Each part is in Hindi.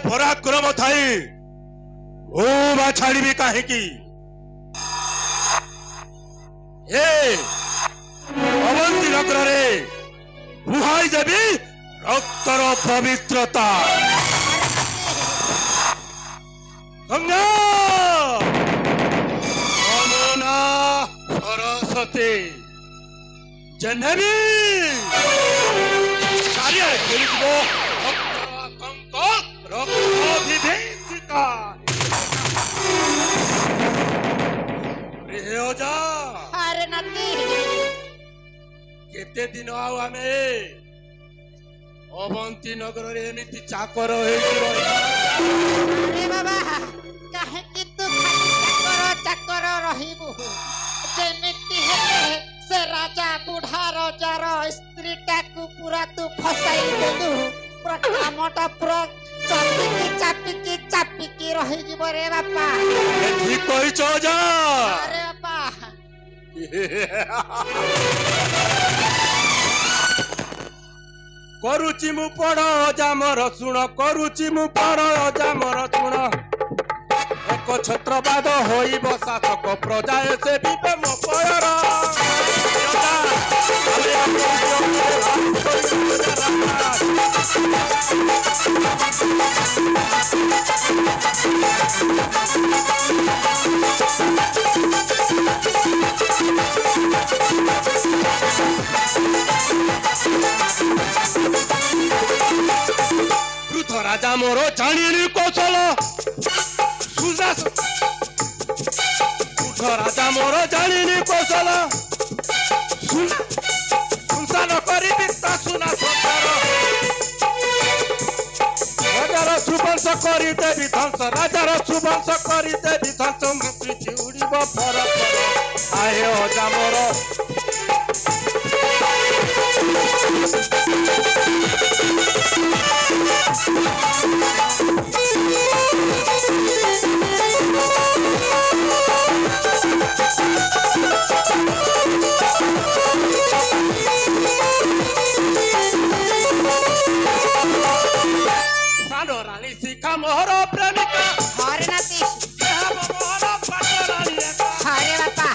पराक्रम थाई भूमा छाड़ी कहीं अवंती नगर रे बुहाई देवी रक्तर पवित्रता गंगा यमुना सरस्वती जह्नवी कार्य रक्ताभिषेकिका अरे नाती केते दिन आउ आमे अवंती नगर रे एमिति चाकर होई अरे बाबा काहे कि तू खाली चाकर रहिबु जेमिति हेले से राजा बुढ़ा राजार स्त्रीटा को पूरा तू फसाई देलु पूरा कामटा पूरा चापिकी रही जीव रे बापा ठीक कहि छ जा अरे बापा करुची मु पड़ जामर शुण करुची मु पड़ जामर शुण एक छत्रवाद होइब शासक प्रजा से विपम पयर वृद्ध राजा मोर जानी कौशल वृद्ध राजा मोर जानी कौशल सुनसान करी सुना राजार सुवंश करी देवी ध्वंस राजार सुवंश करी देवी ध्वंस पृथ्वी उड़ीब फर आए अजा मोर रानी शिखा मोहर प्रेमिका हरे नाती मोहर पाटरानी हरे बापा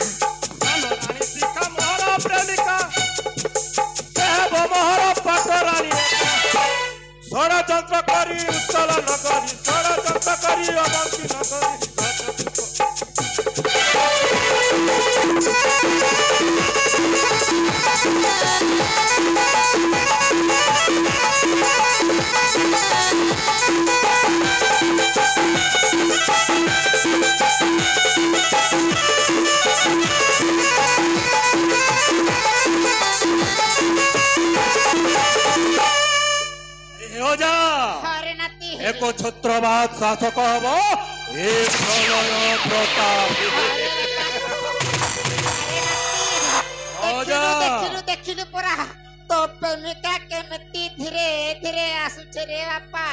रानी शिखा मोहर प्रेमिका मोहर पाटरानी षड़यंत्र करी उत्कल नगरी षड़यंत्र करी अवंती नगरी एक छत्रवाद शासक हम एक प्रताप देखिलु परा तो प्रेमिका केमिति धीरे धीरे आसुचे रे बापा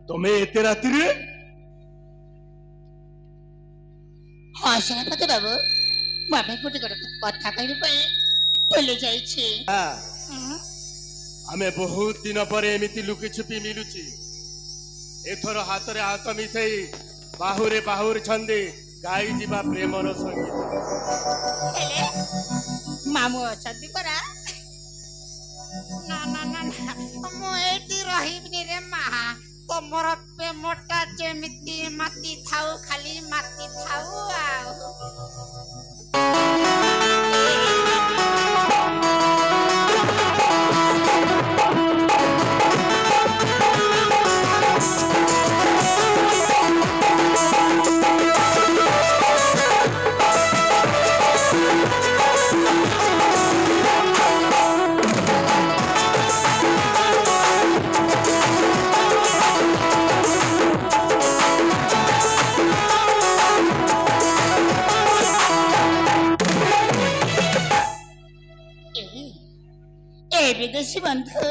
तुम्हें एते राति रे हाँ सेनापति बाबू बाबा गोटे कथा कहबे भूली जाइछे आमे बहुत दिन पर एमिति लुकी छुपी मिलुची एथर हाथ रे हाथ मिसई ବାହୁରେ ବାହୁର ଛନ୍ଦି ଗାଇ ଯିବା ପ୍ରେମର ସଙ୍ଗୀତ। ହେଲେ ମାମୁଁ ଅଛନ୍ତି ପରା। ନା ନା ନା ନା ମୁଁ ଏଇଠି ରହିବିନି ରେ ମା। ତମର ପ୍ରେମଟା ଯେମିତି ମାତି ଥାଉ, ଖାଲି ମାତି ଥାଉ ଆଉ। विदेशी बंधु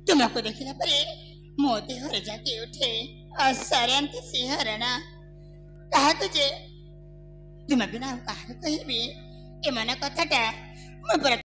तुमको देखला परे मो देहरे जाके उठे असरंत सिंहरण कहा तुझे तुम बिना कहा कहबी ए मन कथाटा